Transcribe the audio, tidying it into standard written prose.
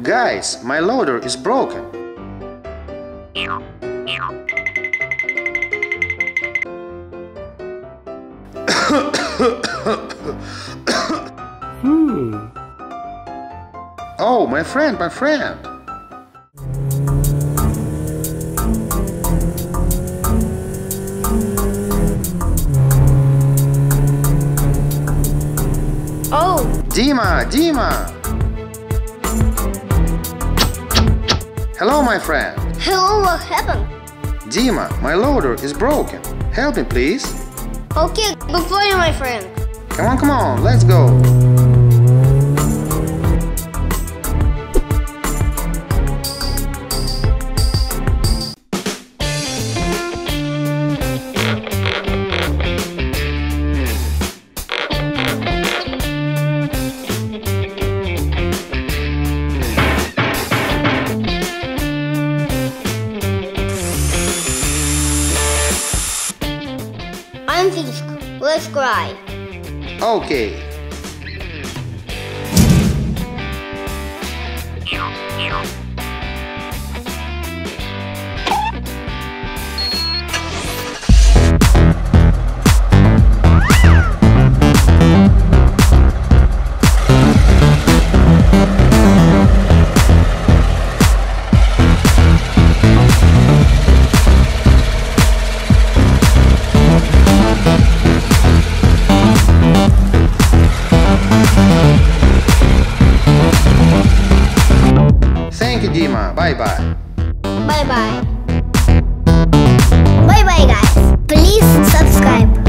Guys, my loader is broken. Oh, my friend, my friend. Oh, Dima, Dima. Hello, my friend. hello, what happened? Dima, my loader is broken. Help me, please. Okay, good for you, my friend. Come on, let's go. I'm finished. Let's cry. Okay. Thank you, Dima. Bye-bye. Bye-bye. Bye-bye, guys. Please subscribe.